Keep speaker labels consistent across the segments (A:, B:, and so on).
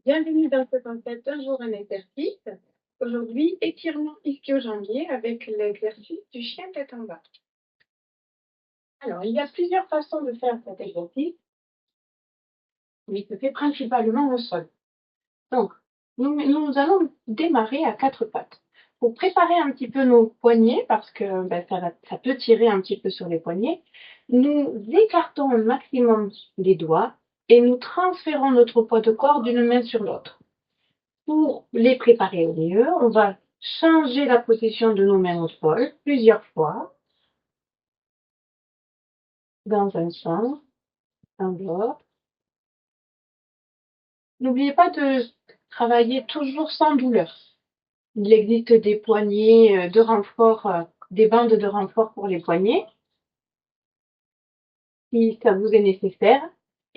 A: Bienvenue dans cette enquête Un jour un exercice. Aujourd'hui, étirement ischio-jambier avec l'exercice du chien tête en bas. Alors, il y a plusieurs façons de faire cet exercice, mais il se fait principalement au sol. Donc, nous allons démarrer à quatre pattes. Pour préparer un petit peu nos poignets, parce que ça peut tirer un petit peu sur les poignets, nous écartons au maximum les doigts et nous transférons notre poids de corps d'une main sur l'autre. Pour les préparer au mieux, on va changer la position de nos mains au sol plusieurs fois, dans un sens, dans l'autre. N'oubliez pas de travailler toujours sans douleur. Il existe des poignées de renfort, des bandes de renfort pour les poignets, si ça vous est nécessaire.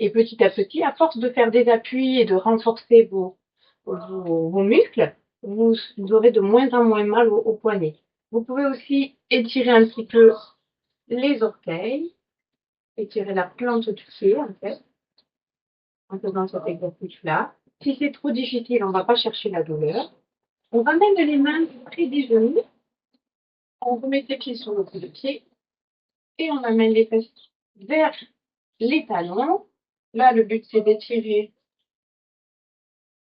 A: Et petit à petit, à force de faire des appuis et de renforcer vos muscles, vous aurez de moins en moins mal aux poignets. Vous pouvez aussi étirer un petit peu les orteils, étirer la plante du pied, en fait, en faisant cet exercice-là. Si c'est trop difficile, on ne va pas chercher la douleur. On ramène les mains près des genoux. On remet les pieds sur le bout de pied et on amène les fesses vers les talons. Là, le but, c'est d'étirer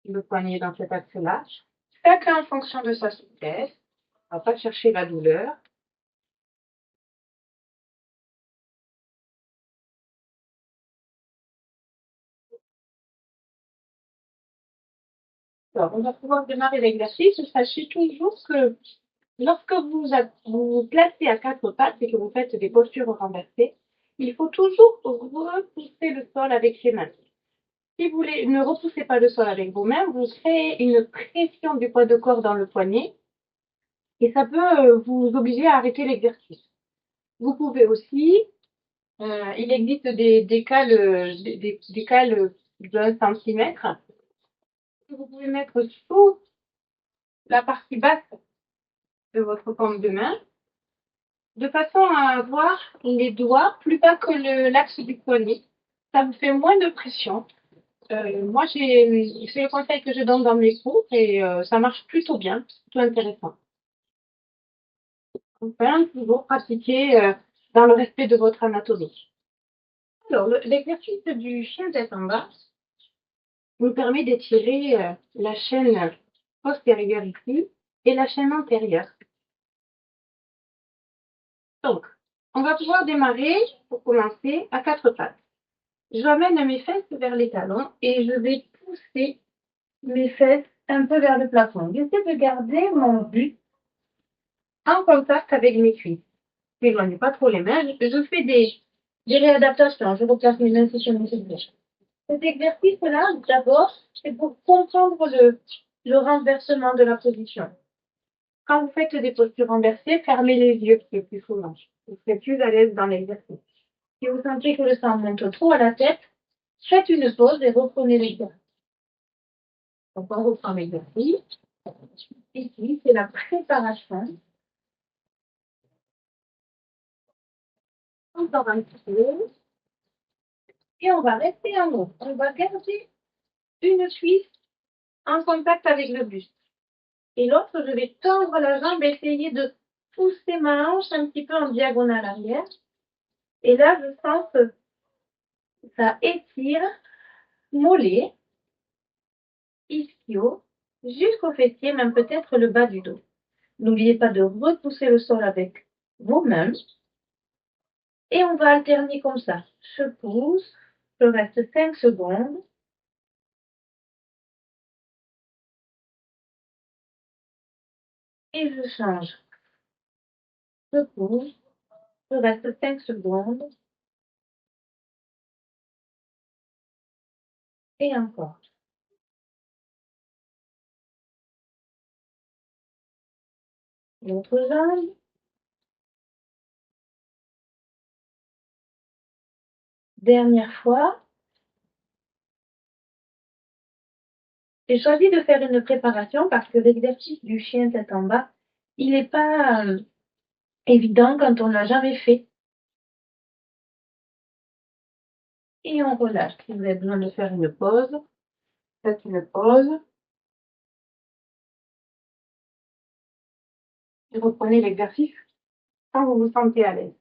A: le poignet dans cet axe-là. Chacun en fonction de sa souplesse. On ne va pas chercher la douleur. Alors, on va pouvoir démarrer l'exercice. Sachez toujours que lorsque vous vous placez à quatre pattes et que vous faites des postures renversées, il faut toujours repousser le sol avec les mains. Si vous ne repoussez pas le sol avec vos mains, vous créez une pression du poids de corps dans le poignet et ça peut vous obliger à arrêter l'exercice. Vous pouvez aussi, il existe des cales de 1 centimètre que vous pouvez mettre sous la partie basse de votre paume de main, de façon à avoir les doigts plus bas que l'axe du poignet. Ça vous fait moins de pression. Moi, c'est le conseil que je donne dans mes cours et ça marche plutôt bien, plutôt intéressant. Enfin, toujours pratiquer dans le respect de votre anatomie. Alors, l'exercice du chien tête en bas nous permet d'étirer la chaîne postérieure ici et la chaîne antérieure. Donc, on va pouvoir démarrer, pour commencer, à quatre pattes. Je ramène mes fesses vers les talons et je vais pousser mes fesses un peu vers le plafond. J'essaie de garder mon buste en contact avec mes cuisses. Je n'éloigne pas trop les mains. Je fais des réadaptations. Je replace mes mains sur mes épaules. Cet exercice-là, d'abord, c'est pour comprendre le renversement de la position. Quand vous faites des postures renversées, fermez les yeux le plus souvent. Vous serez plus à l'aise dans l'exercice. Si vous sentez que le sang monte trop à la tête, faites une pause et reprenez l'exercice. Donc, on reprend l'exercice. Ici, c'est la préparation. Encore un petit peu. Et on va rester en haut. On va garder une cuisse en contact avec le buste. Et l'autre, je vais tendre la jambe et essayer de pousser ma hanche un petit peu en diagonale arrière. Et là, je sens que ça étire mollet, ischio, jusqu'au fessier, même peut-être le bas du dos. N'oubliez pas de repousser le sol avec vos mains. Et on va alterner comme ça. Je pousse, je reste 5 secondes. Et je change. Je pousse, je reste 5 secondes. Et encore. L'autre jambe. Dernière fois. J'ai choisi de faire une préparation parce que l'exercice du chien tête en bas, il n'est pas évident quand on ne l'a jamais fait. Et on relâche. Si vous avez besoin de faire une pause, Faites une pause. Et reprenez l'exercice quand vous vous sentez à l'aise.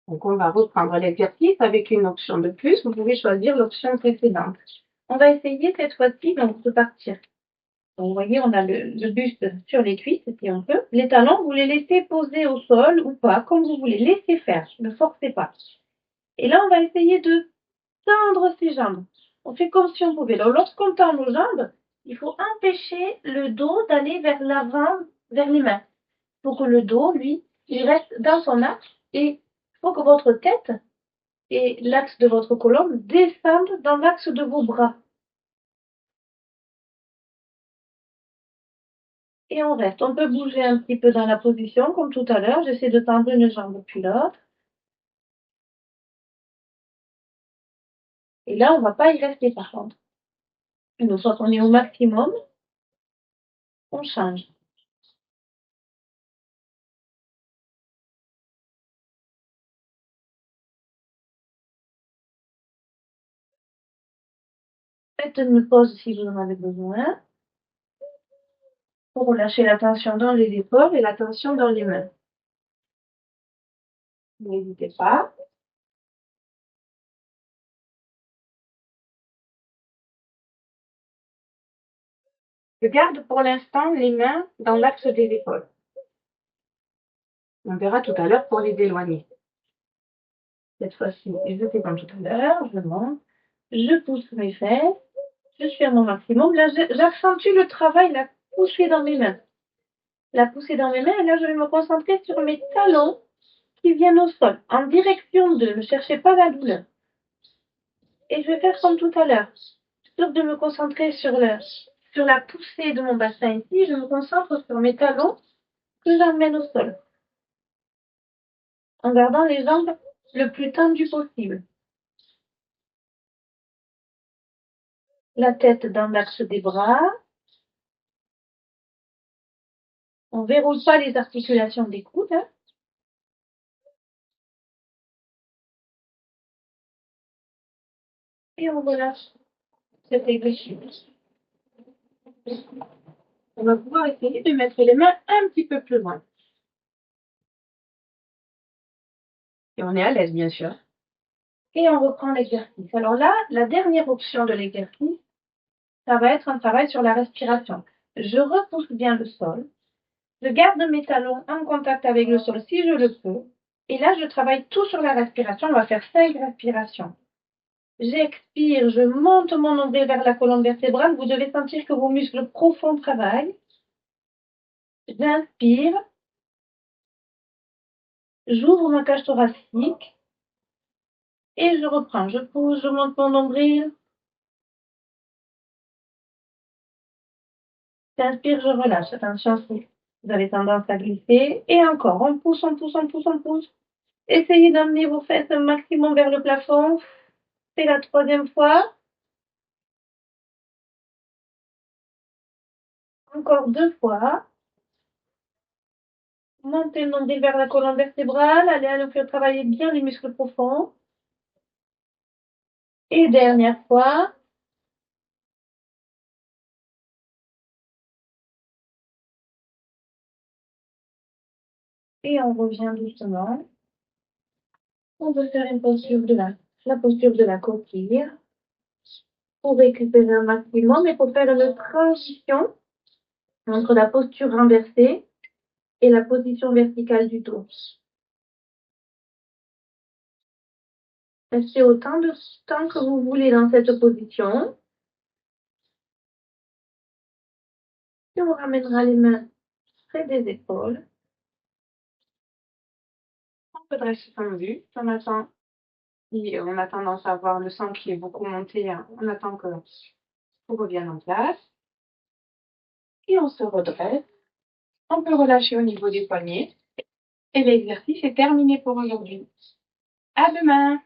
A: Donc, on va reprendre l'exercice avec une option de plus. Vous pouvez choisir l'option précédente. On va essayer cette fois-ci donc de partir. Donc, vous voyez, on a le buste sur les cuisses, si on peut. Les talons, vous les laissez poser au sol ou pas, comme vous voulez. Laissez faire, ne forcez pas. Et là, on va essayer de tendre ses jambes. On fait comme si on pouvait. Alors, lorsqu'on tend nos jambes, il faut empêcher le dos d'aller vers l'avant, vers les mains. Pour que le dos, lui, il reste dans son axe et il faut que votre tête et l'axe de votre colonne descendent dans l'axe de vos bras. Et on reste. On peut bouger un petit peu dans la position, comme tout à l'heure. J'essaie de tendre une jambe puis l'autre. Et là, on ne va pas y rester par contre. Une fois qu'on est au maximum, on change. Faites une pause si vous en avez besoin. Pour relâcher la tension dans les épaules et la tension dans les mains. N'hésitez pas. Je garde pour l'instant les mains dans l'axe des épaules. On verra tout à l'heure pour les éloigner. Cette fois-ci, je fais comme tout à l'heure, je monte, je pousse mes fesses, je suis à mon maximum. Là, j'accentue le travail, la poussée dans mes mains. La poussée dans mes mains, et là, je vais me concentrer sur mes talons qui viennent au sol, en direction d'eux. Ne cherchez pas la douleur. Et je vais faire comme tout à l'heure. Plutôt que de me concentrer sur la poussée de mon bassin ici, je me concentre sur mes talons que j'emmène au sol. En gardant les jambes le plus tendues possible. La tête dans l'axe des bras. On ne verrouille pas les articulations des coudes. Hein. Et on relâche cet exercice. On va pouvoir essayer de mettre les mains un petit peu plus loin. Et on est à l'aise, bien sûr. Et on reprend l'exercice. Alors là, la dernière option de l'exercice, ça va être un travail sur la respiration. Je repousse bien le sol. Je garde mes talons en contact avec le sol si je le peux. Et là, je travaille tout sur la respiration. On va faire 5 respirations. J'expire, je monte mon nombril vers la colonne vertébrale. Vous devez sentir que vos muscles profonds travaillent. J'inspire. J'ouvre ma cage thoracique. Et je reprends. Je pousse, je monte mon nombril. J'inspire, je relâche. Attention, si vous avez tendance à glisser. Et encore, on pousse, on pousse, on pousse, on pousse. Essayez d'amener vos fesses un maximum vers le plafond. C'est la 3e fois. Encore 2 fois. Montez le nombril vers la colonne vertébrale. Allez faire travailler bien les muscles profonds. Et dernière fois. Et on revient doucement. On peut faire une posture de la posture de la coquille. Pour récupérer un maximum et pour faire une transition entre la posture renversée et la position verticale du dos. Restez autant de temps que vous voulez dans cette position. Et on ramènera les mains près des épaules. On peut dresser son vue. On a tendance à voir le sang qui est beaucoup monté. On attend que tout revienne en place. Et on se redresse. On peut relâcher au niveau des poignets. Et l'exercice est terminé pour aujourd'hui. À demain!